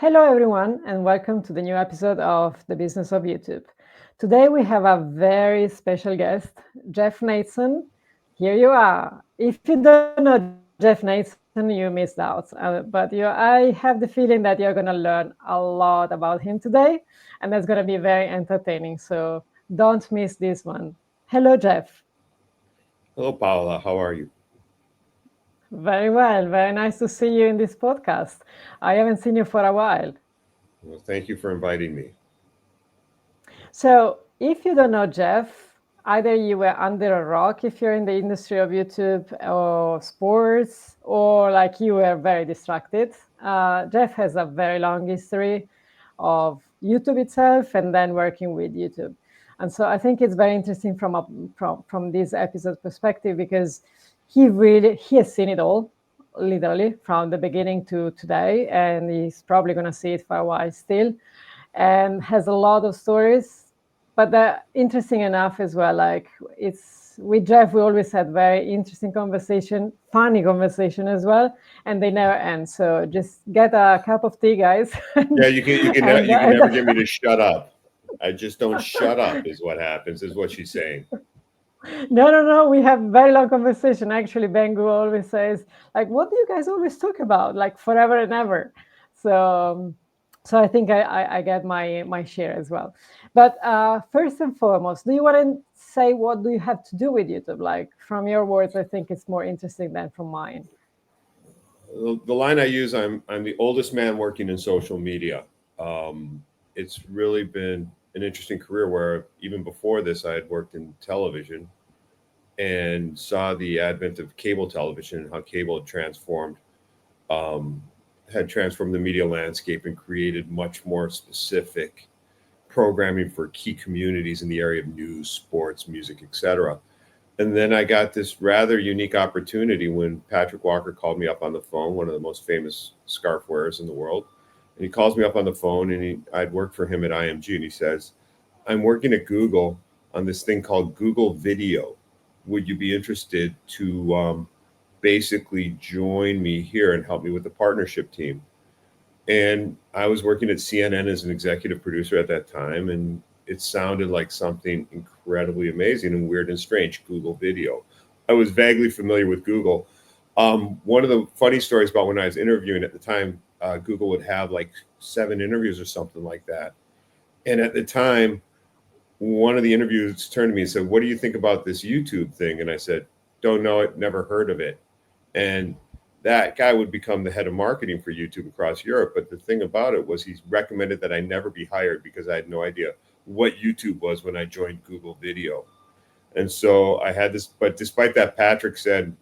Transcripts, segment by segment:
Hello, everyone, and welcome to the new episode of The Business of YouTube. Today, we have a very special guest, Jeff Nathenson. Here you are. If you don't know Jeff Nathenson, you missed out. I have the feeling that you're going to learn a lot about him today, and that's going to be very entertaining. So don't miss this one. Hello, Jeff. Hello, Paula. How are you? Very well. Very nice to see you in this podcast. I haven't seen you for a while. Well, thank you for inviting me. So, if you don't know Jeff, either you were under a rock if you're in the industry of YouTube or sports, or like you were very distracted. Jeff has a very long history of YouTube itself and then working with YouTube. And so I think it's very interesting from this episode perspective because he has seen it all, literally from the beginning to today, and he's probably going to see it for a while still, and has a lot of stories. But interesting enough as well, like it's with Jeff, we always had very interesting conversation, funny conversation as well, and they never end. So just get a cup of tea, guys. Yeah, and, you can never get me to shut up. I just don't shut up is what happens, is what she's saying. no. We have very long conversation. Actually, Bengu always says, like, what do you guys always talk about? Like forever and ever. So so I think I get my share as well. But first and foremost, do you want to say what do you have to do with YouTube? Like from your words, I think it's more interesting than from mine. The line I use, I'm the oldest man working in social media. It's really been an interesting career where even before this, I had worked in television and saw the advent of cable television and how cable um, had transformed the media landscape and created much more specific programming for key communities in the area of news, sports, music, etc. And then I got this rather unique opportunity when Patrick Walker called me up on the phone, one of the most famous scarf wearers in the world. And he calls me up on the phone, and I'd worked for him at IMG, and he says, I'm working at Google on this thing called Google Video. Would you be interested to basically join me here and help me with the partnership team? And I was working at CNN as an executive producer at that time, and it sounded like something incredibly amazing and weird and strange. Google Video. I was vaguely familiar with Google. One of the funny stories about when I was interviewing at the time, Google would have like 7 interviews or something like that. And at the time, one of the interviewers turned to me and said, "What do you think about this YouTube thing?" And I said, "Don't know it, never heard of it." And that guy would become the head of marketing for YouTube across Europe. But the thing about it was he recommended that I never be hired because I had no idea what YouTube was when I joined Google Video. And so I had this, but despite that, Patrick said,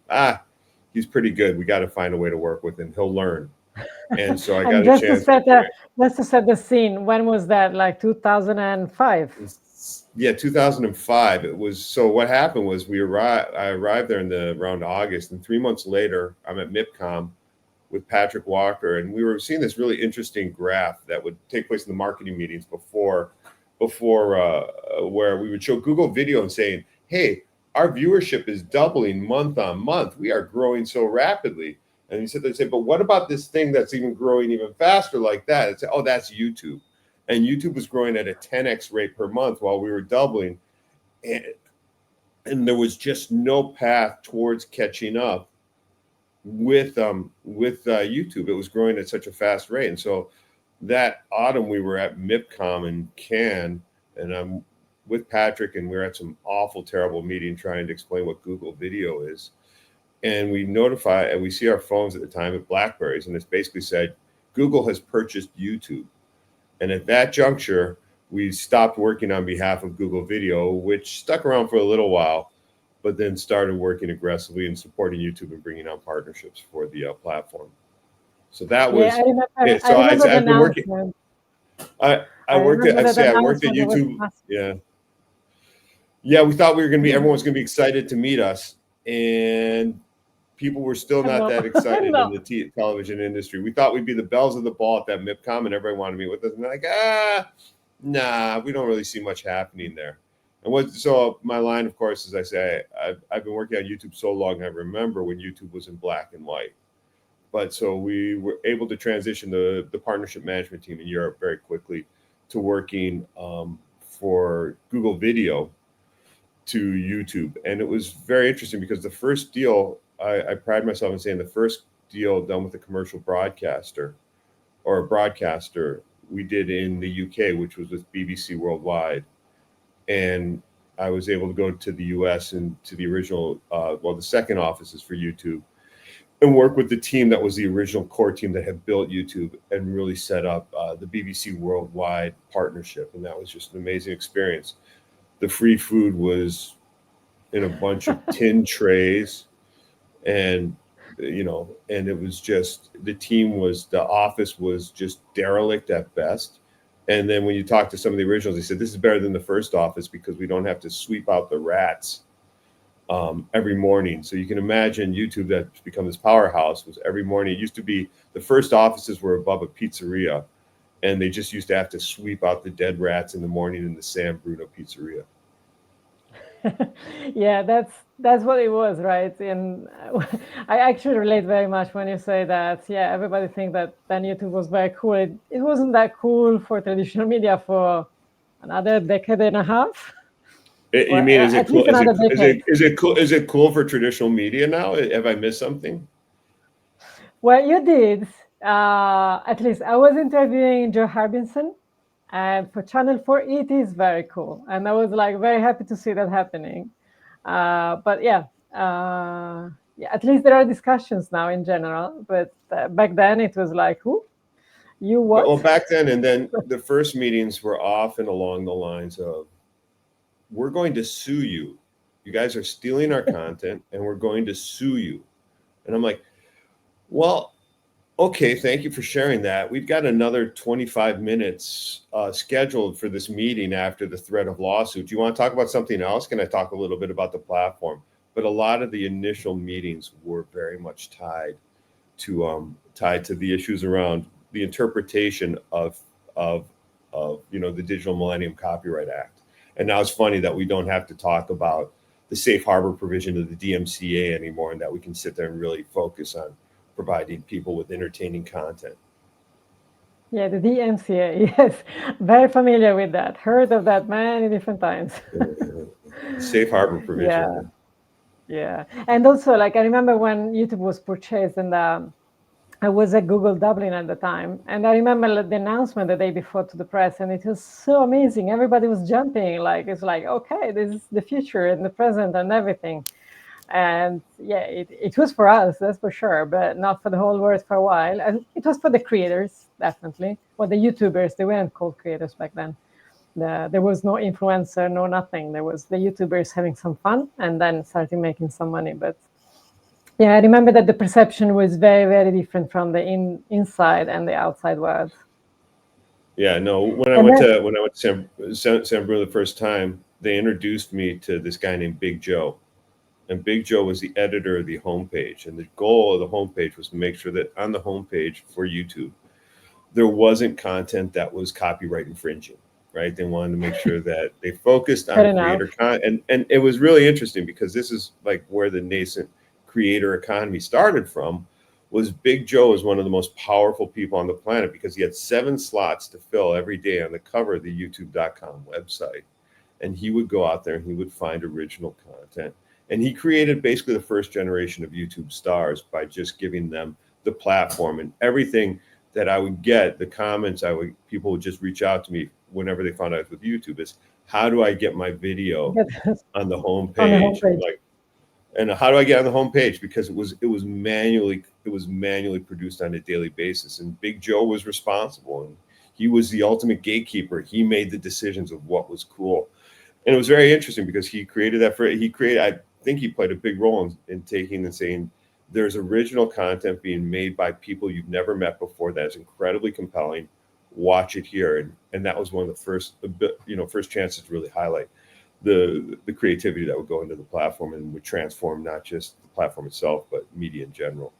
he's pretty good. We got to find a way to work with him. He'll learn. And so I And got a chance to just to set the scene, when was that? Like 2005? yeah, 2005. It was, so what happened was I arrived there in the around August, and 3 months later, I'm at MIPCOM with Patrick Walker, and we were seeing this really interesting graph that would take place in the marketing meetings before where we would show Google Video and saying, "Hey, our viewership is doubling month on month. We are growing so rapidly." And he said, "They say, but what about this thing that's even growing even faster like that?" It's, "Oh, that's YouTube." And YouTube was growing at a 10x rate per month while we were doubling, and, and there was just no path towards catching up with YouTube. It was growing at such a fast rate, and so that autumn we were at MIPCOM in Cannes, and I'm with Patrick, and we were at some awful, terrible meeting trying to explain what Google Video is. And we see our phones at the time at Blackberries, and it's basically said, Google has purchased YouTube. And at that juncture, we stopped working on behalf of Google Video, which stuck around for a little while, but then started working aggressively and supporting YouTube and bringing on partnerships for the platform. So that Yeah, was it. I So remember the I've been working. announcement. I I worked at remember that I worked at announcement. It was YouTube. massive. Yeah, yeah. We thought everyone was going to be excited to meet us, and people were still not No, that excited in no. the television industry. We thought we'd be the bells of the ball at that MIPCOM, and everybody wanted to meet with us. And they're like, nah, we don't really see much happening there. So my line, of course, as I say, I've been working on YouTube so long. I remember when YouTube was in black and white. but so we were able to transition the partnership management team in Europe very quickly to working for Google Video to YouTube. And it was very interesting because the first deal, I pride myself in saying the first deal done with a commercial broadcaster or a broadcaster we did in the UK, which was with BBC Worldwide. And I was able to go to the US and to the original, the second offices for YouTube, and work with the team that was the original core team that had built YouTube and really set up the BBC Worldwide partnership. And that was just an amazing experience. The free food was in a bunch of tin trays, and and it was just, the office was just derelict at best. And then when you talk to some of the originals, they said this is better than the first office because we don't have to sweep out the rats every morning. So you can imagine YouTube, that's become this powerhouse, was every morning. It used to be the first offices were above a pizzeria, and they just used to have to sweep out the dead rats in the morning in the San Bruno pizzeria. Yeah, that's what it was, right? And I actually relate very much when you say that. Yeah, everybody think that then YouTube was very cool. It wasn't that cool for traditional media for another decade and a half. You Well, mean, is it at least cool? Is it another decade. cool? Is it cool for traditional media now? Have I missed something? Well, you did. At least I was interviewing Joe Harbinson, and for Channel 4, it is very cool, and I was like very happy to see that happening. But yeah, yeah, at least there are discussions now in general. But back then it was like, who? You what? Well, back then, and then the first meetings were often along the lines of, "We're going to sue you. You guys are stealing our content, and we're going to sue you." And I'm like, well, okay, thank you for sharing that. We've got another 25 minutes scheduled for this meeting after the threat of lawsuit. Do you want to talk about something else? Can I talk a little bit about the platform? But a lot of the initial meetings were very much tied to the issues around the interpretation of the Digital Millennium Copyright Act. And now it's funny that we don't have to talk about the safe harbor provision of the DMCA anymore, and that we can sit there and really focus on providing people with entertaining content. Yeah, the DMCA. Yes, very familiar with that. Heard of that many different times. Safe harbor provision. Yeah, yeah. And also, like, I remember when YouTube was purchased, and I was at Google Dublin at the time, and I remember the announcement the day before to the press, and it was so amazing. Everybody was jumping, like, it's like, okay, this is the future and the present and everything. And yeah, it was for us, that's for sure, but not for the whole world for a while. And it was for the creators, definitely. Well, the YouTubers, they weren't called creators back then. There was no influencer, no nothing. There was the YouTubers having some fun and then starting making some money. But yeah, I remember that the perception was very, very different from the inside and the outside world. Yeah, no. When I went to San Bruno the first time, they introduced me to this guy named Big Joe, and Big Joe was the editor of the homepage. And the goal of the homepage was to make sure that on the homepage for YouTube, there wasn't content that was copyright infringing. Right? They wanted to make sure that they focused on creator content, and it was really interesting because this is like where the nascent creator economy started from. Was Big Joe was one of the most powerful people on the planet because he had 7 slots to fill every day on the cover of the youtube.com website. And he would go out there and he would find original content. And he created basically the first generation of YouTube stars by just giving them the platform. And everything that I would get, the comments people would just reach out to me whenever they found out I was with YouTube, is how do I get my video on the homepage? Like, and how do I get on the homepage? Because it was manually produced on a daily basis, and Big Joe was responsible, and he was the ultimate gatekeeper. He made the decisions of what was cool, and it was very interesting because he created that. I think he played a big role in taking and saying, there's original content being made by people you've never met before that is incredibly compelling. Watch it here, and that was one of the first chances to really highlight the creativity that would go into the platform and would transform not just the platform itself, but media in general.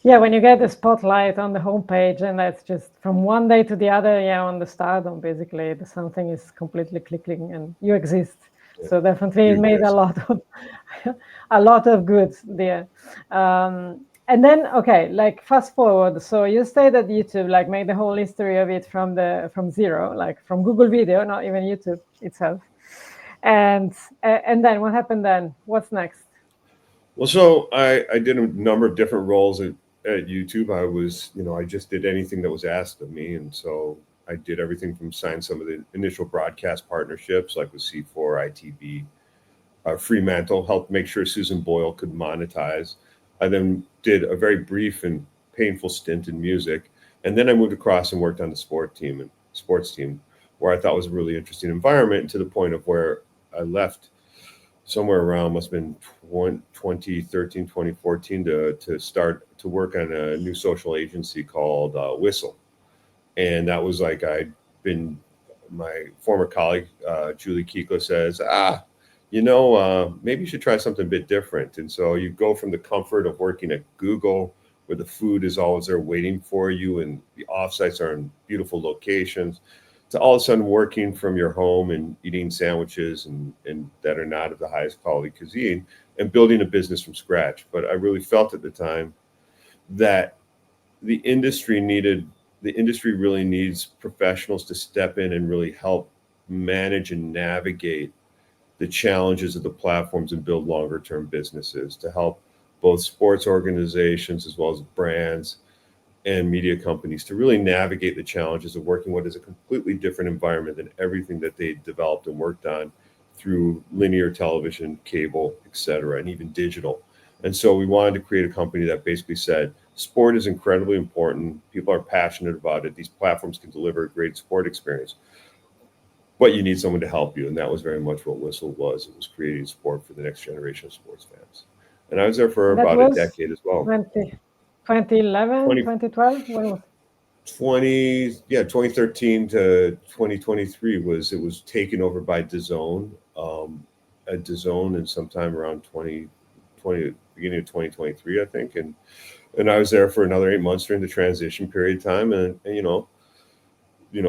Yeah, when you get the spotlight on the homepage, and that's just from one day to the other, on the stardom, basically, something is completely clicking and you exist. Yeah. So definitely it made a lot of good there. And then, okay, like fast forward. So you stayed at YouTube, like made the whole history of it from zero, like from Google Video, not even YouTube itself. And then what happened then? What's next? Well, so I did a number of different roles at YouTube. I just did anything that was asked of me. And so I did everything from sign some of the initial broadcast partnerships, like with C4, ITV, Fremantle, helped make sure Susan Boyle could monetize. I then did a very brief and painful stint in music. And then I moved across and worked on the sports team, where I thought was a really interesting environment, and to the point of where I left somewhere around must have been 2013, 2014 to start to work on a new social agency called Whistle. And that was like my former colleague, Julie Kiko says, maybe you should try something a bit different. And so you go from the comfort of working at Google, where the food is always there waiting for you and the offsites are in beautiful locations, to all of a sudden working from your home and eating sandwiches and that are not of the highest quality cuisine and building a business from scratch. But I really felt at the time that the industry really needs professionals to step in and really help manage and navigate the challenges of the platforms and build longer term businesses, to help both sports organizations as well as brands and media companies to really navigate the challenges of working what is a completely different environment than everything that they developed and worked on through linear television, cable, et cetera, and even digital. And so we wanted to create a company that basically said, sport is incredibly important. People are passionate about it. These platforms can deliver a great sport experience, but you need someone to help you. And that was very much what Whistle was. It was creating sport for the next generation of sports fans. And I was there for And that about a was decade as well. 2011, 20, 2012. When was 2013 to 2023 it was taken over by DAZN, at DAZN, and sometime around 2020, beginning of 2023, I think. And I was there for another 8 months during the transition period time. And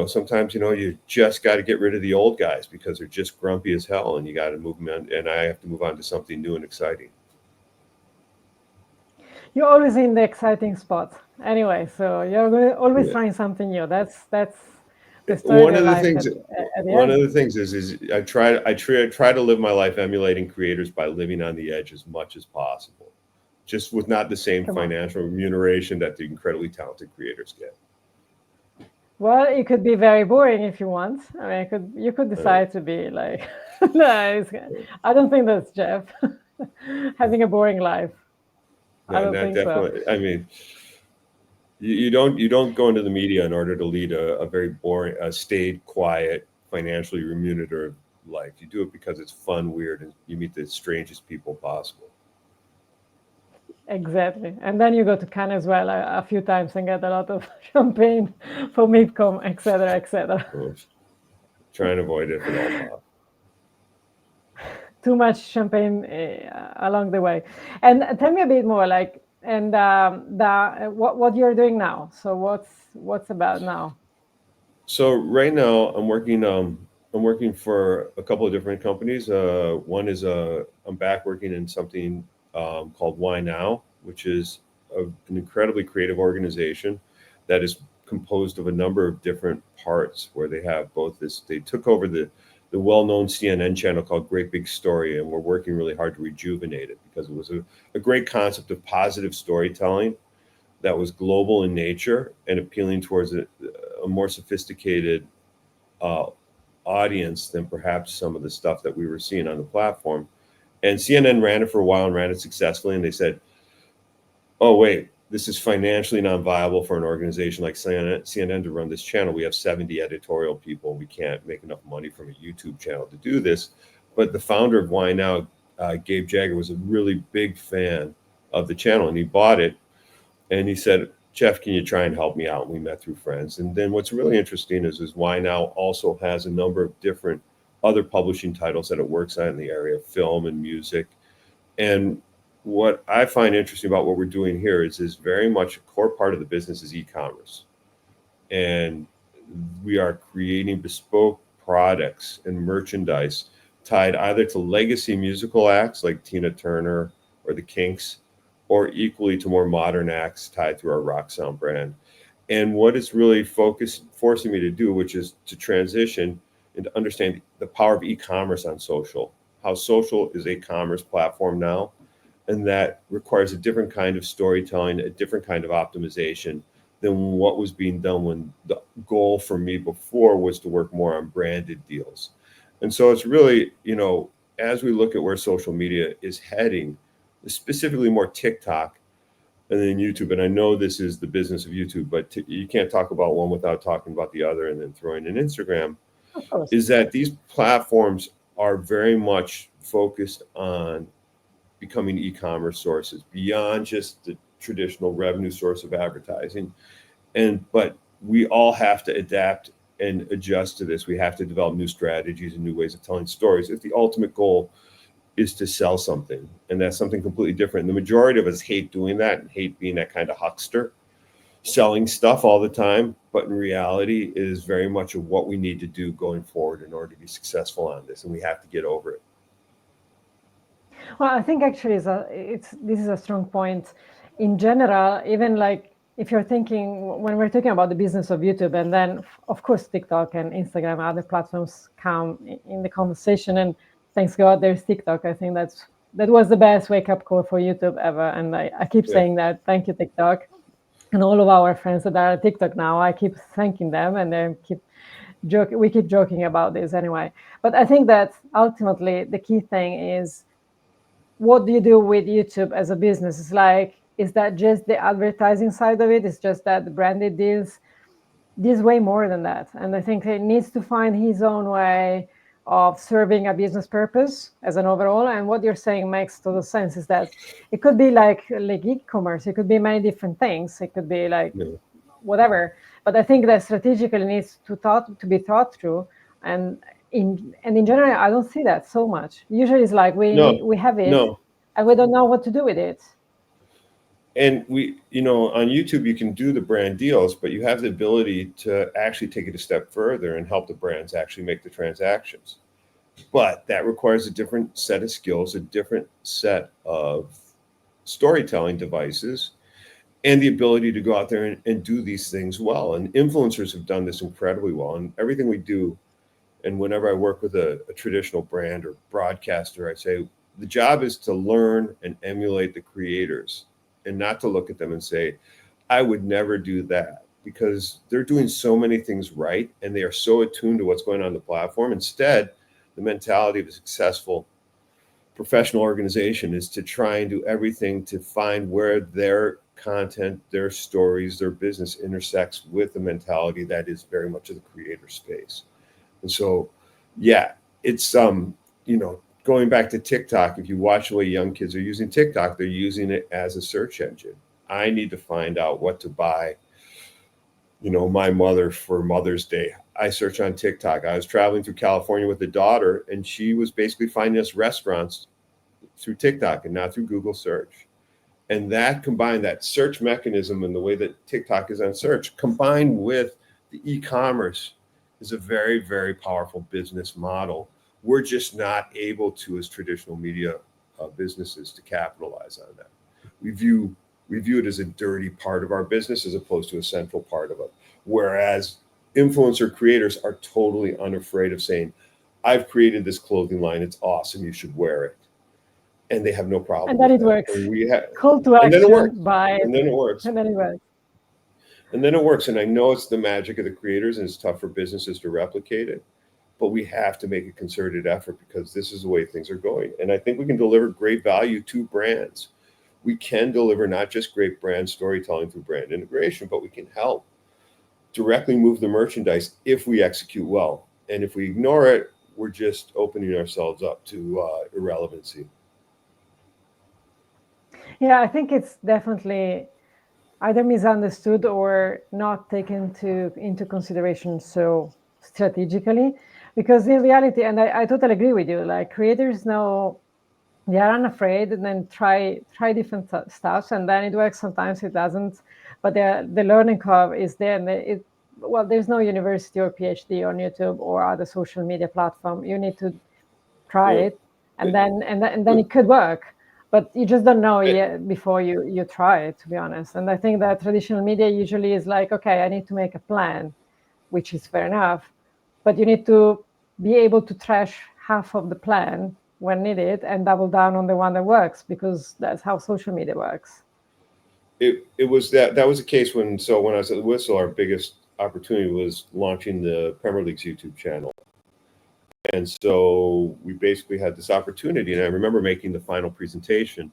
sometimes, you just got to get rid of the old guys because they're just grumpy as hell, and you got to move them on, and I have to move on to something new and exciting. you're always in the exciting spot anyway, so you're going to always Yeah. trying something new. That's the story of One your of the life things, at the one end. of the things is I try to live my life emulating creators by living on the edge as much as possible, just with not the same Come on. financial remuneration that the incredibly talented creators get. Well, it could be very boring if you want. I mean, you could decide to be like, no, I don't think that's Jeff having a boring life. I No, don't not think so. definitely. I mean, you don't go into the media in order to lead a very boring, staid, quiet, financially remunerative life. You do it because it's fun, weird, and you meet the strangest people possible. Exactly. And then you go to Cannes as well a few times and get a lot of champagne for midcom, etc., etc. So, try and avoid it if at all possible. Too much champagne along the way. And tell me a bit more, like, and what you're doing now. So what's about now? So right now I'm working for a couple of different companies. One is I'm back working in something called Why Now, which is an incredibly creative organization that is composed of a number of different parts, where they have both this. They took over the well-known CNN channel called Great Big Story, and we're working really hard to rejuvenate it because it was a great concept of positive storytelling that was global in nature and appealing towards a more sophisticated uh, audience than perhaps some of the stuff that we were seeing on the platform. And CNN ran it for a while and ran it successfully. And they said, oh, wait, this is financially non-viable for an organization like CNN to run this channel. We have 70 editorial people. We can't make enough money from a YouTube channel to do this. But the founder of Why Now, Gabe Jagger, was a really big fan of the channel, and he bought it. And he said, Jeff, can you try and help me out? And we met through friends. And then what's really interesting is Why Now also has a number of different other publishing titles that it works on in the area of film and music. And what I find interesting about what we're doing here is very much a core part of the business is e-commerce. And we are creating bespoke products and merchandise tied either to legacy musical acts like Tina Turner or the Kinks, or equally to more modern acts tied to our rock sound brand. And what it's really forcing me to do, which is to transition and to understand the power of e-commerce on social, how social is a commerce platform now, and that requires a different kind of storytelling, a different kind of optimization than what was being done when the goal for me before was to work more on branded deals. And so it's really, as we look at where social media is heading, specifically more TikTok and then YouTube. And I know this is the business of YouTube, but you can't talk about one without talking about the other and then throwing in Instagram, Of course. is that these platforms are very much focused on becoming e-commerce sources beyond just the traditional revenue source of advertising. But we all have to adapt and adjust to this. We have to develop new strategies and new ways of telling stories if the ultimate goal is to sell something. And that's something completely different. And the majority of us hate doing that and hate being that kind of huckster, selling stuff all the time. But in reality, it is very much of what we need to do going forward in order to be successful on this. And we have to get over it. Well, I think actually this is a strong point. In general, even like if you're thinking, when we're talking about the business of YouTube, and then of course TikTok and Instagram and other platforms come in the conversation, and thanks God there's TikTok. I think that was the best wake-up call for YouTube ever. And I keep saying that. Thank you, TikTok. And all of our friends that are on TikTok now, I keep thanking them, and then we keep joking about this anyway. But I think that ultimately the key thing is, what do you do with YouTube as a business? It's like, is that just the advertising side of it? It's just that the branded deals? There's way more than that. And I think he needs to find his own way of serving a business purpose as an overall. And what you're saying makes total sense, is that it could be like e-commerce. It could be many different things. It could be like whatever. But I think that strategically needs to be thought through. And in general, I don't see that so much. Usually it's like we have it and we don't know what to do with it. And on YouTube, you can do the brand deals, but you have the ability to actually take it a step further and help the brands actually make the transactions. But that requires a different set of skills, a different set of storytelling devices, and the ability to go out there and do these things well. And influencers have done this incredibly well. And everything we do, and whenever I work with a traditional brand or broadcaster, I say the job is to learn and emulate the creators, and not to look at them and say, I would never do that, because they're doing so many things right and they are so attuned to what's going on the platform. Instead, the mentality of a successful professional organization is to try and do everything to find where their content, their stories, their business intersects with the mentality that is very much of the creator space. And so, it's, going back to TikTok, if you watch the way young kids are using TikTok, they're using it as a search engine. I need to find out what to buy, my mother for Mother's Day. I search on TikTok. I was traveling through California with a daughter, and she was basically finding us restaurants through TikTok and not through Google search. And that combined, that search mechanism and the way that TikTok is on search, combined with the e-commerce, is a very, very powerful business model. We're just not able to, as traditional media businesses, to capitalize on that. We view it as a dirty part of our business as opposed to a central part of it. Whereas influencer creators are totally unafraid of saying, I've created this clothing line. It's awesome. You should wear it. And they have no problem. And then it works. Call to action. And then it works. Buy it. And then it works. And then it works. And then it works. And I know it's the magic of the creators, and it's tough for businesses to replicate it. But we have to make a concerted effort, because this is the way things are going. And I think we can deliver great value to brands. We can deliver not just great brand storytelling through brand integration, but we can help directly move the merchandise if we execute well. And if we ignore it, we're just opening ourselves up to irrelevancy. Yeah, I think it's definitely either misunderstood or not taken into consideration so strategically. Because in reality, and I totally agree with you, like creators know, they are unafraid, and then try different stuff, and then it works. Sometimes it doesn't, but the learning curve is there. And there's no university or PhD on YouTube or other social media platform. You need to try it, and then it could work. but you just don't know yet before you try it, to be honest. And I think that traditional media usually is like, okay, I need to make a plan, which is fair enough, but you need to be able to trash half of the plan when needed and double down on the one that works, because that's how social media works. It was that was the case when I was at the Whistle, our biggest opportunity was launching the Premier League's YouTube channel. And so we basically had this opportunity, and I remember making the final presentation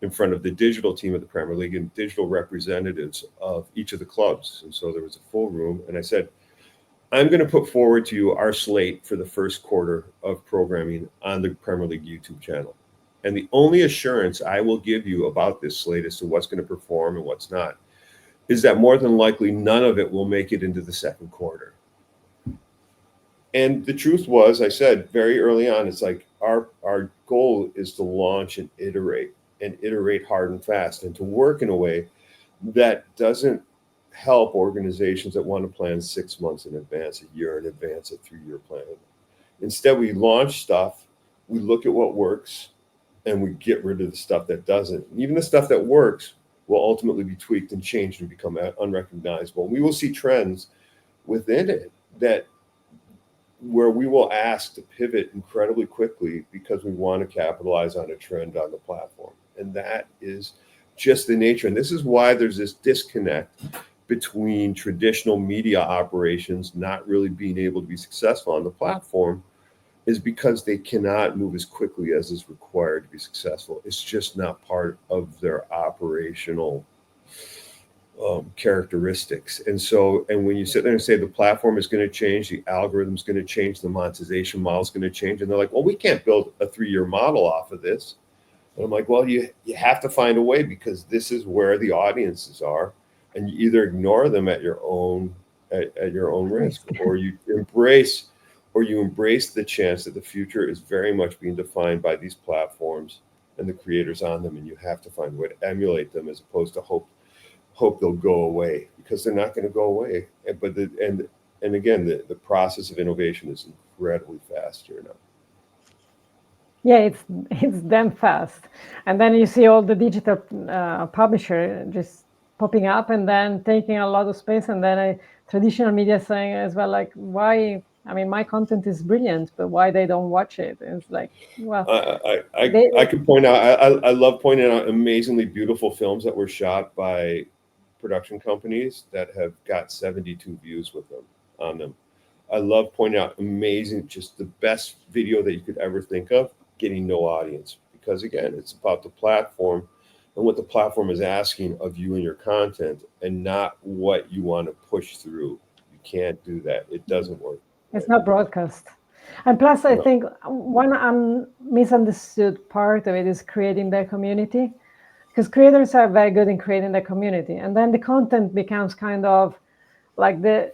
in front of the digital team of the Premier League and digital representatives of each of the clubs. And so there was a full room, and I said, I'm going to put forward to you our slate for the first quarter of programming on the Premier League YouTube channel. And the only assurance I will give you about this slate as to what's going to perform and what's not is that more than likely none of it will make it into the second quarter. And the truth was, I said very early on, it's like our goal is to launch and iterate hard and fast, and to work in a way that doesn't help organizations that want to plan 6 months in advance, a year in advance, a 3-year plan. Instead, we launch stuff, we look at what works, and we get rid of the stuff that doesn't. And even the stuff that works will ultimately be tweaked and changed and become unrecognizable. And we will see trends within it that where we will ask to pivot incredibly quickly because we want to capitalize on a trend on the platform. And that is just the nature. And this is why there's this disconnect between traditional media operations not really being able to be successful on the platform, is because they cannot move as quickly as is required to be successful. It's just not part of their operational characteristics. And when you sit there and say the platform is going to change, the algorithm is going to change, the monetization model is going to change, and they're like, well, we can't build a 3-year model off of this. And I'm like, well, you have to find a way, because this is where the audiences are, and you either ignore them at your own risk, or you embrace the chance that the future is very much being defined by these platforms and the creators on them, and you have to find a way to emulate them as opposed to hope they'll go away, because they're not going to go away. But again, the process of innovation is incredibly fast here now. Yeah, it's damn fast. And then you see all the digital publisher just popping up and then taking a lot of space, and then traditional media saying as well, like, why? I mean, my content is brilliant, but why they don't watch it? And it's like, well, I could point out, I love pointing out amazingly beautiful films that were shot by production companies that have got 72 views with them on them. I love pointing out amazing, just the best video that you could ever think of, getting no audience, because again, it's about the platform and what the platform is asking of you and your content, and not what you want to push through. You can't do that. It doesn't work. It's not broadcast. And plus, I think one misunderstood part of it is creating their community, because creators are very good in creating their community, and then the content becomes kind of like the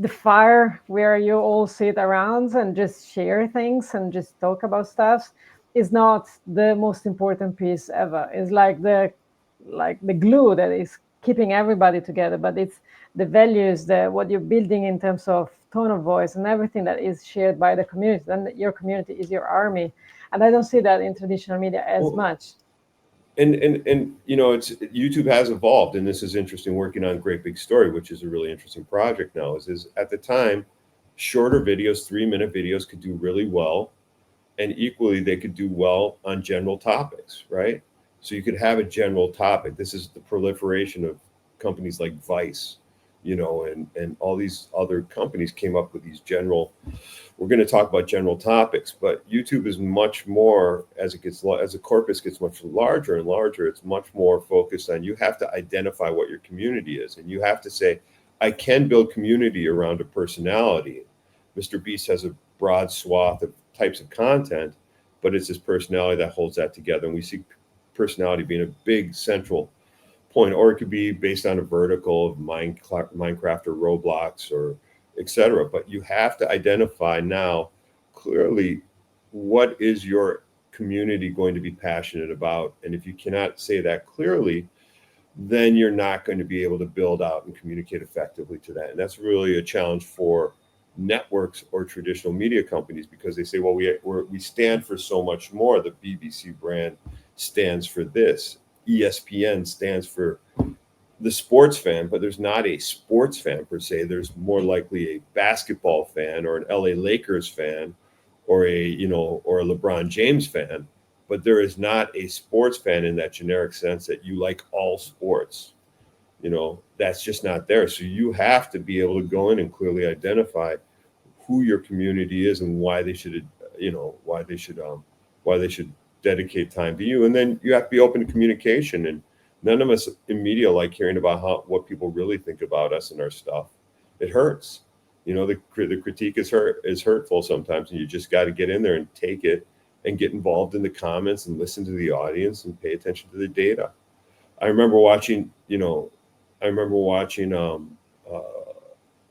fire where you all sit around and just share things and just talk about stuff is not the most important piece ever. It's like the glue that is keeping everybody together, but it's the values, what you're building in terms of tone of voice and everything that is shared by the community. And your community is your army, and I don't see that in traditional media as much. And it's YouTube has evolved, and this is interesting, working on Great Big Story, which is a really interesting project now. Is at the time, shorter videos, 3-minute videos, could do really well, and equally they could do well on general topics, right? So you could have a general topic. This is the proliferation of companies like Vice, and all these other companies came up with these general. We're going to talk about general topics, but YouTube is much more, as the corpus gets much larger and larger, it's much more focused on, you have to identify what your community is, and you have to say, I can build community around a personality. Mr. Beast has a broad swath of types of content, but it's his personality that holds that together. And we see personality being a big central point, or it could be based on a vertical of Minecraft or Roblox or etc. But you have to identify now clearly what is your community going to be passionate about. And if you cannot say that clearly, then you're not going to be able to build out and communicate effectively to that. And that's really a challenge for networks or traditional media companies, because they say, well, we stand for so much more. The BBC brand stands for this. ESPN stands for the sports fan, but there's not a sports fan per se. There's more likely a basketball fan or an LA Lakers fan or a LeBron James fan, but there is not a sports fan in that generic sense that you like all sports. That's just not there. So you have to be able to go in and clearly identify who your community is and why they should dedicate time to you. And then you have to be open to communication. And none of us in media like hearing about what people really think about us and our stuff. It hurts. The critique is hurtful sometimes, and you just got to get in there and take it and get involved in the comments and listen to the audience and pay attention to the data. I remember watching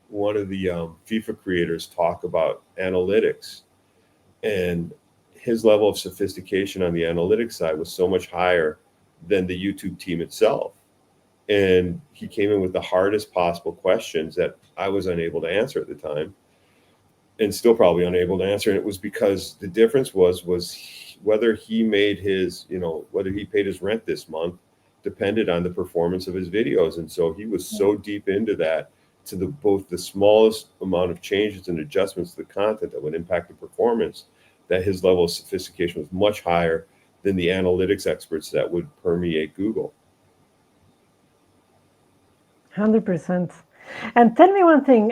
one of the FIFA creators talk about analytics, and his level of sophistication on the analytics side was so much higher than the YouTube team itself. And he came in with the hardest possible questions that I was unable to answer at the time, and still probably unable to answer. And it was because the difference was whether he paid his rent this month depended on the performance of his videos. And so he was so deep into that, to both the smallest amount of changes and adjustments to the content that would impact the performance, that his level of sophistication was much higher than the analytics experts that would permeate Google. 100%. And tell me one thing.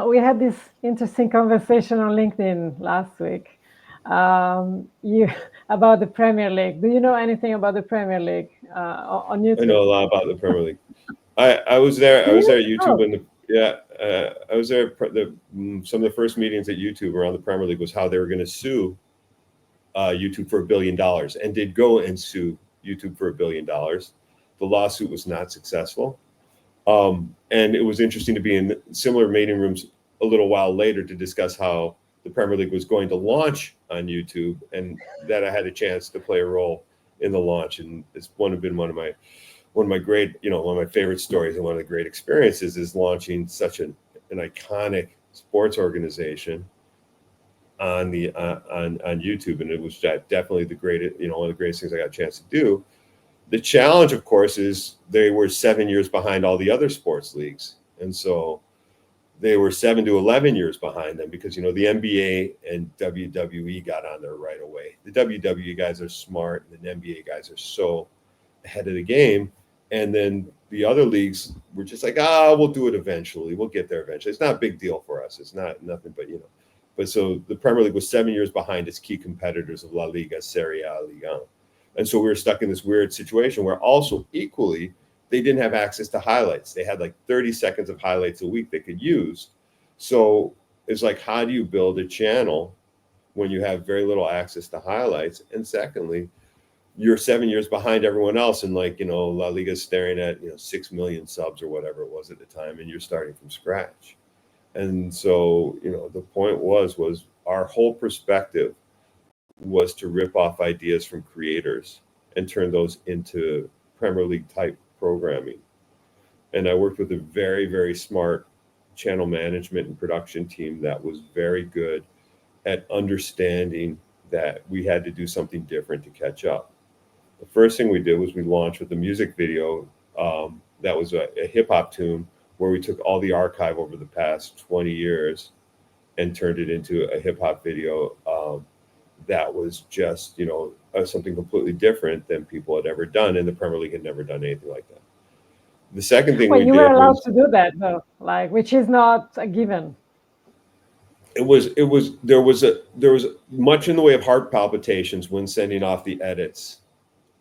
We had this interesting conversation on LinkedIn last week. About the Premier League. Do you know anything about the Premier League on YouTube? I know a lot about the Premier League. I was there. I was there at YouTube I was there. Some of the first meetings at YouTube around the Premier League was how they were going to sue YouTube for $1 billion, and did go and sue YouTube for $1 billion. The lawsuit was not successful. And it was interesting to be in similar meeting rooms a little while later to discuss how the Premier League was going to launch on YouTube, and that I had a chance to play a role in the launch. And it's one of my favorite stories and one of the great experiences is launching such an iconic sports organization on YouTube. And it was definitely one of the greatest things I got a chance to do. The challenge, of course, is they were 7 years behind all the other sports leagues. And so they were 7 to 11 years behind them because, the NBA and WWE got on there right away. The WWE guys are smart, and the NBA guys are so ahead of the game. And then the other leagues were just like, we'll do it eventually. We'll get there eventually. It's not a big deal for us. It's nothing but, But so the Premier League was 7 years behind its key competitors of La Liga, Serie A, Liga. And so we were stuck in this weird situation where also equally, they didn't have access to highlights. They had like 30 seconds of highlights a week they could use. So it's like, how do you build a channel when you have very little access to highlights? And secondly, you're 7 years behind everyone else. And La Liga is staring at, 6 million subs or whatever it was at the time. And you're starting from scratch. And so, the point was our whole perspective was to rip off ideas from creators and turn those into Premier League type programming. And I worked with a very, very smart channel management and production team that was very good at understanding that we had to do something different to catch up. The first thing we did was we launched with a music video that was a hip hop tune where we took all the archive over the past 20 years and turned it into a hip hop video that was just, something completely different than people had ever done. And the Premier League had never done anything like that. The second thing you were allowed to do that though, which is not a given. There was much in the way of heart palpitations when sending off the edits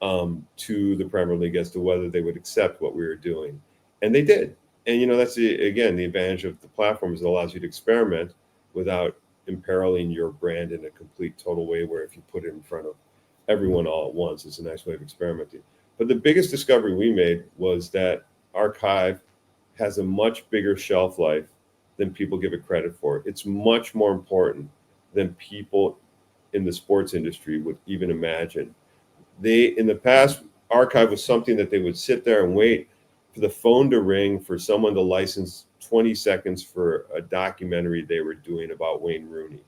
to the Premier League as to whether they would accept what we were doing. And they did. And, that's the advantage of the platform is it allows you to experiment without imperiling your brand in a complete total way, where if you put it in front of everyone all at once, it's a nice way of experimenting. But the biggest discovery we made was that archive has a much bigger shelf life than people give it credit for. It's much more important than people in the sports industry would even imagine. In the past, archive was something that they would sit there and wait for the phone to ring for someone to license 20 seconds for a documentary they were doing about Wayne Rooney,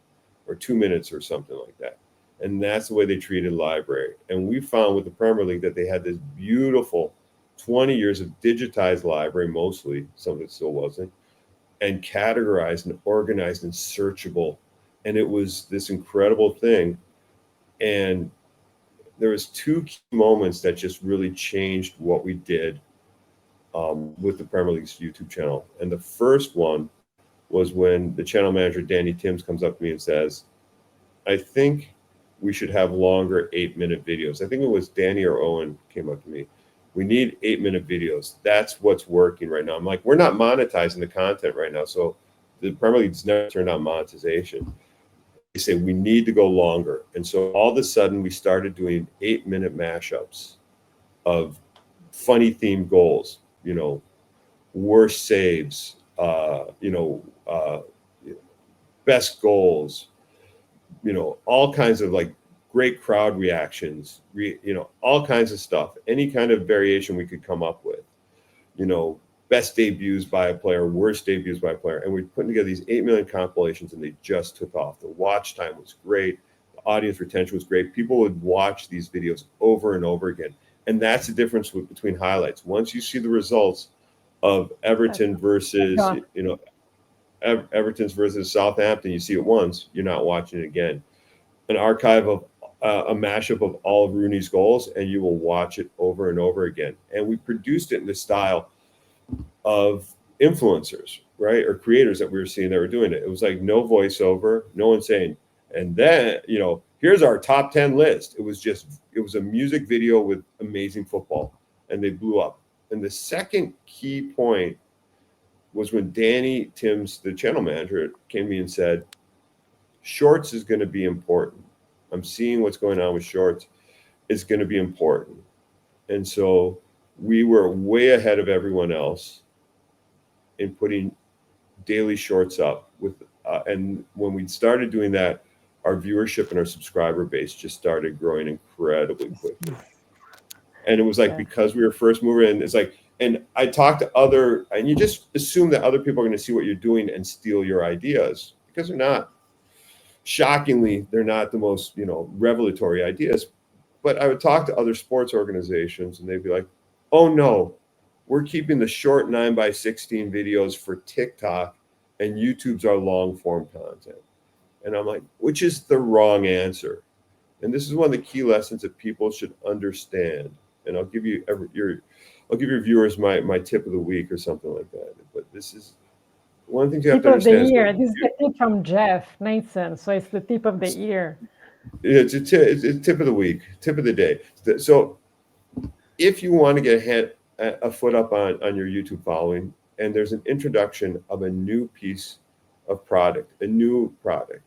or 2 minutes or something like that. And that's the way they treated library. And we found with the Premier League that they had this beautiful 20 years of digitized library, mostly, some of it still wasn't, and categorized and organized and searchable. And it was this incredible thing. And there was two key moments that just really changed what we did with the Premier League's YouTube channel. And the first one was when the channel manager, Danny Timms, comes up to me and says, I think we should have longer 8-minute videos. I think it was Danny or Owen came up to me. We need 8-minute videos. That's what's working right now. I'm like, we're not monetizing the content right now. So the Premier League's never turned on monetization. They say we need to go longer. And so all of a sudden we started doing 8-minute mashups of funny themed goals, worst saves, best goals, all kinds of like great crowd reactions, all kinds of stuff, any kind of variation we could come up with, best debuts by a player, worst debuts by a player. And we're putting together these 8 million compilations and they just took off. The watch time was great. The audience retention was great. People would watch these videos over and over again. And that's the difference between highlights. Once you see the results of Everton versus, Everton's versus Southampton, you see it once, you're not watching it again. An archive of a mashup of all of Rooney's goals, and you will watch it over and over again. And we produced it in the style of influencers, right? Or creators that we were seeing that were doing it. It was like no voiceover, no one saying, and then, here's our top 10 list. It was a music video with amazing football, and they blew up. And the second key point was when Danny Timms, the channel manager, came to me and said, shorts is going to be important. I'm seeing what's going on with shorts. It's going to be important. And so we were way ahead of everyone else in putting daily shorts up and when we started doing that, our viewership and our subscriber base just started growing incredibly quickly. And it was like, because we were first mover, and it's like, and I talked to and you just assume that other people are going to see what you're doing and steal your ideas, because they're not. Shockingly, they're not the most, revelatory ideas. But I would talk to other sports organizations and they'd be like, oh no, we're keeping the short 9x16 videos for TikTok and YouTube's our long form content. And I'm like, which is the wrong answer. And this is one of the key lessons that people should understand. And I'll give you your viewers my tip of the week or something like that. But this is one of the things you have to understand. Tip of the year. This is a tip from Jeff Nathenson. So it's the tip of the year. It's a tip of the week, tip of the day. So if you want to get a foot up on your YouTube following, and there's an introduction of a new piece of product, a new product,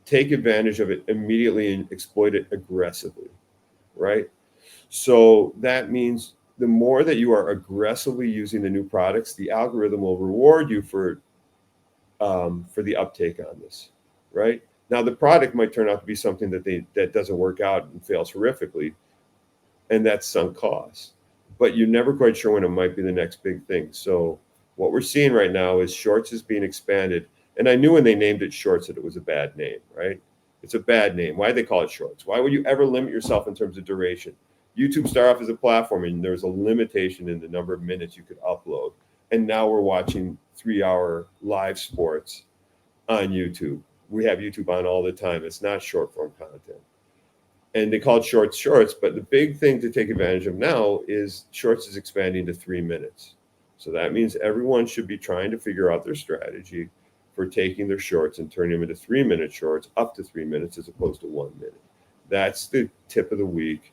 take advantage of it immediately and exploit it aggressively, right? So that means the more that you are aggressively using the new products, the algorithm will reward you for the uptake on this, right? Now, the product might turn out to be something that doesn't work out and fails horrifically, and that's sunk cost. But you're never quite sure when it might be the next big thing. So what we're seeing right now is shorts is being expanded. And I knew when they named it shorts that it was a bad name, right? It's a bad name. Why do they call it shorts? Why would you ever limit yourself in terms of duration? YouTube started off as a platform, and there's a limitation in the number of minutes you could upload. And now we're watching 3-hour live sports on YouTube. We have YouTube on all the time. It's not short form content. And they call it shorts, but the big thing to take advantage of now is shorts is expanding to 3 minutes. So that means everyone should be trying to figure out their strategy for taking their shorts and turning them into 3-minute shorts, up to 3 minutes as opposed to 1 minute. That's the tip of the week.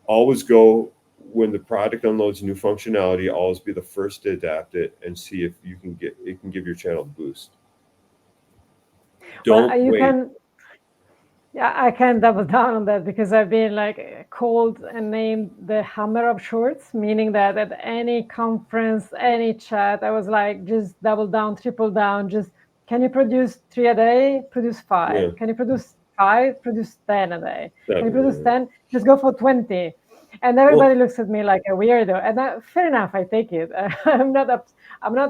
Always go when the product unloads new functionality, always be the first to adapt it and see if it can give your channel a boost. Don't wait. I can double down on that, because I've been called and named the hammer of shorts, meaning that at any conference, any chat, I was like, just double down, triple down, just, can you produce 3 a day? Produce 5. Yeah. Can you produce 5? Produce 10 a day. Can you produce 10? Just go for 20. And everybody looks at me like a weirdo. And fair enough, I take it. I'm not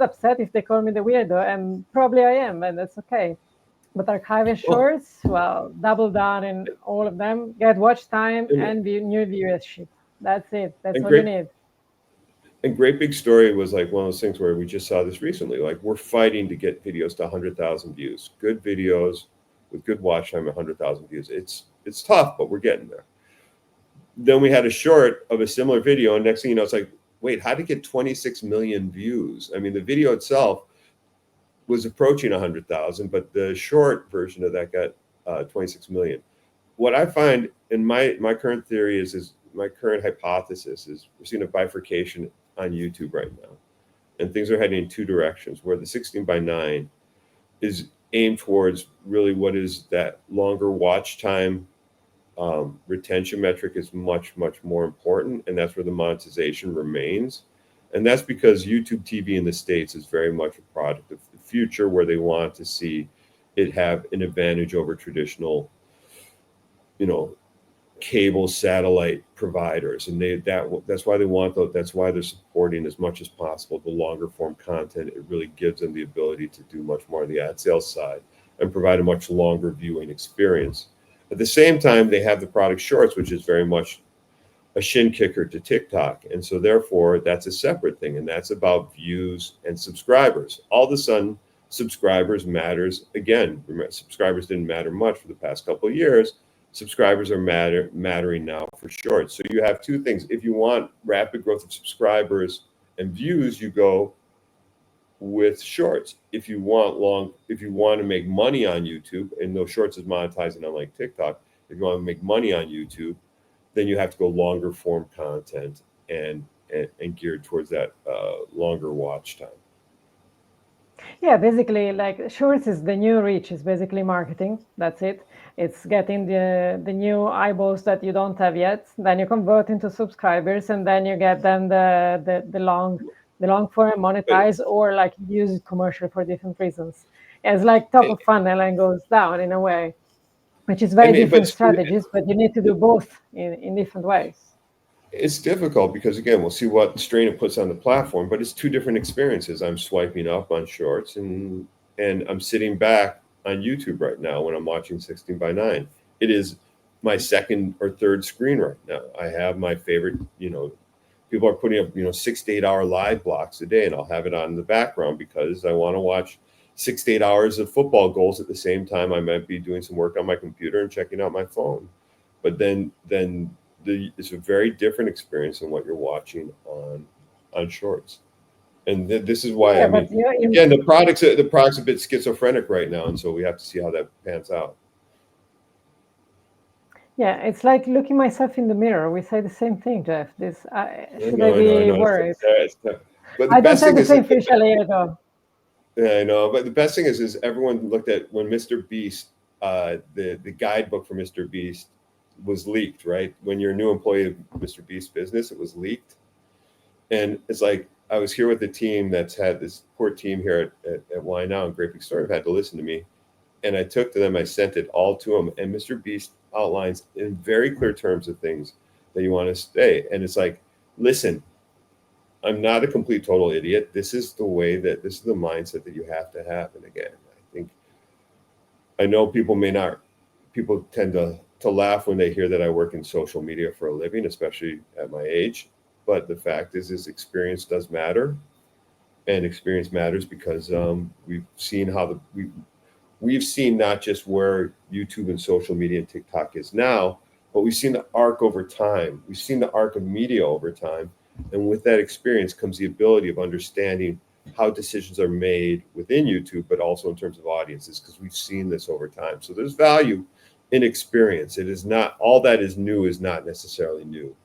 upset if they call me the weirdo, and probably I am, and that's okay. But archiving Well, shorts, well, double down in all of them, get watch time and, and new viewership. That's it. That's and all you great need. and Great Big Story was like one of those things where we just saw this recently. Like we're fighting to get videos to 100,000 views. Good videos with good watch time, 100,000 views. It's tough, but we're getting there. Then we had a short of a similar video, and next thing you know, it's like, wait, how did it get 26 million views? I mean, the video itself was approaching 100,000, but the short version of that got 26 million. What I find in my current theory is my current hypothesis is we're seeing a bifurcation on YouTube right now, and things are heading in two directions. Where the 16:9 is aimed towards really what is that longer watch time retention metric is much more important, and that's where the monetization remains. And that's because YouTube TV in the States is very much a product of the future, where they want to see it have an advantage over traditional, you know, cable satellite providers, and that's why they want that's why they're supporting as much as possible the longer form content. It really gives them the ability to do much more on the ad sales side and provide a much longer viewing experience. At the same time, they have the product shorts, which is very much a shin kicker to TikTok, and so therefore that's a separate thing, and that's about views and subscribers. All of a sudden, subscribers matters again. Remember, subscribers didn't matter much for the past couple of years. Subscribers are mattering now for shorts. So you have two things. If you want rapid growth of subscribers and views, you go with shorts. If you want to make money on YouTube, and no shorts is monetizing unlike TikTok, if you want to make money on YouTube, then you have to go longer form content and geared towards that longer watch time. Yeah, basically, like shorts is the new reach. It's basically marketing. That's it. It's getting the new eyeballs that you don't have yet. Then you convert into subscribers, and then you get them the long form But monetize, or like use it commercial for different reasons. It's like top of funnel and goes down in a way, which is I very mean, but different strategies, but you need to do both in different ways. it's difficult because again, we'll see what strain it puts on the platform, but it's two different experiences. I'm swiping up on shorts and I'm sitting back on YouTube right now when I'm watching 16:9. It is my second or third screen right now. I have my favorite, people are putting up, 6 to 8 hour live blocks a day, and I'll have it on in the background because I want to watch 6 to 8 hours of football goals at the same time. I might be doing some work on my computer and checking out my phone. But then it's a very different experience than what you're watching on shorts. And this is why, Yeah, I but mean, again, the product's a bit schizophrenic right now, and so we have to see how that pans out. yeah, it's like looking myself in the mirror. We say the same thing, Jeff. This I should I know, I know, I be know. worried? It's tough. But the I don't best have thing the is, same facial hair though. yeah, I know. But the best thing is everyone looked at when Mr. Beast, the guidebook for Mr. Beast was leaked, right? When you're a new employee of Mr. Beast's business, it was leaked. And it's like I was here with a team that's had this poor team here at Why Now and Great Big Story have had to listen to me. And I took to them, I sent it all to them. And Mr. Beast outlines in very clear terms of things that you want to stay. And it's like, listen, I'm not a complete total idiot. This is the mindset that you have to have. And again, I know people tend to laugh when they hear that I work in social media for a living, especially at my age. But the fact is experience does matter, and experience matters because we've seen we've seen not just where YouTube and social media and TikTok is now, but we've seen the arc over time. We've seen the arc of media over time, and with that experience comes the ability of understanding how decisions are made within YouTube, but also in terms of audiences, because we've seen this over time. So there's value in experience. It is not all that is new is not necessarily new.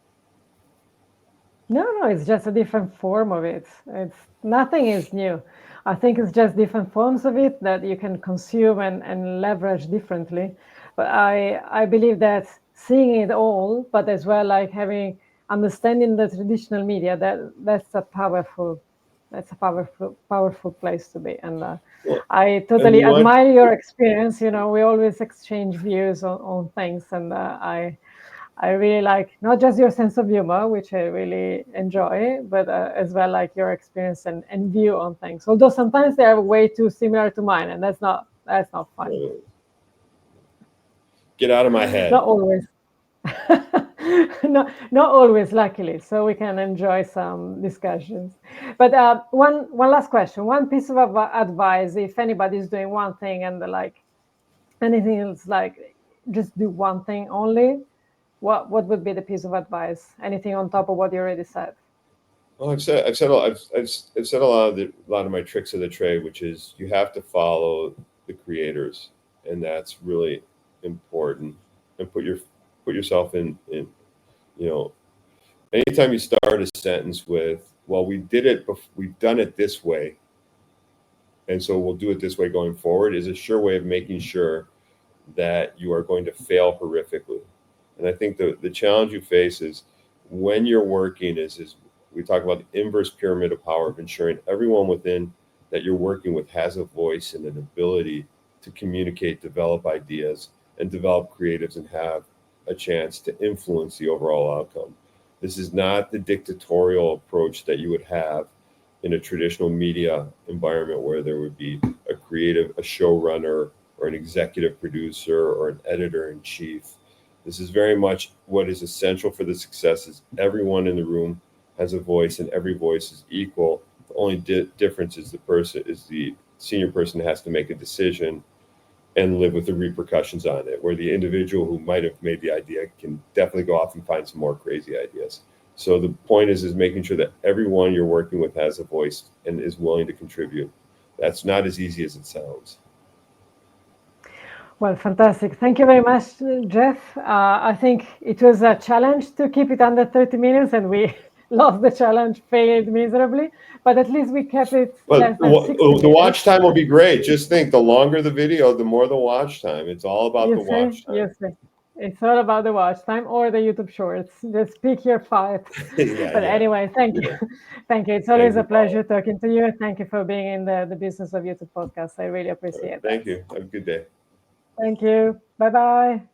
No, it's just a different form of it. It's nothing is new. I think it's just different forms of it that you can consume and leverage differently. But I believe that seeing it all, but as well like having understanding the traditional media, that's a powerful place to be. And Well, I and totally you want admire your experience. We always exchange views on things, and I really like not just your sense of humor, which I really enjoy, but as well like your experience and view on things. Although sometimes they are way too similar to mine, and that's not That's not fun. Get out of my head. Not always. Not always, luckily, so we can enjoy some discussions. But one last question, one piece of advice, if anybody's doing one thing and like anything else, like just do one thing only, what would be the piece of advice? Anything on top of what you already said? Well, I've said a lot of my tricks of the trade, which is you have to follow the creators, and that's really important. And put yourself in. Anytime you start a sentence with, "Well, we've done it this way, and so we'll do it this way going forward," is a sure way of making sure that you are going to fail horrifically. And I think the challenge you face is when you're working is we talk about the inverse pyramid of power of ensuring everyone within that you're working with has a voice and an ability to communicate, develop ideas, and develop creatives and have a chance to influence the overall outcome. This is not the dictatorial approach that you would have in a traditional media environment where there would be a creative, a showrunner, or an executive producer, or an editor-in-chief. This is very much what is essential for the success is everyone in the room has a voice and every voice is equal. The only difference is the senior person has to make a decision and live with the repercussions on it, where the individual who might have made the idea can definitely go off and find some more crazy ideas. So the point is making sure that everyone you're working with has a voice and is willing to contribute. That's not as easy as it sounds. Well, fantastic. Thank you very much, Jeff. I think it was a challenge to keep it under 30 minutes, and we lost the challenge, failed miserably, but at least we kept it less than 60 minutes. The watch time will be great. Just think, the longer the video, the more the watch time. It's all about the watch time. Yes, it's all about the watch time or the YouTube Shorts. Just pick your fight. Anyway, thank you. Thank you. It's always a pleasure talking to you. Thank you for being in the Business of YouTube podcast. I really appreciate it. Thank you. Have a good day. Thank you. Bye-bye.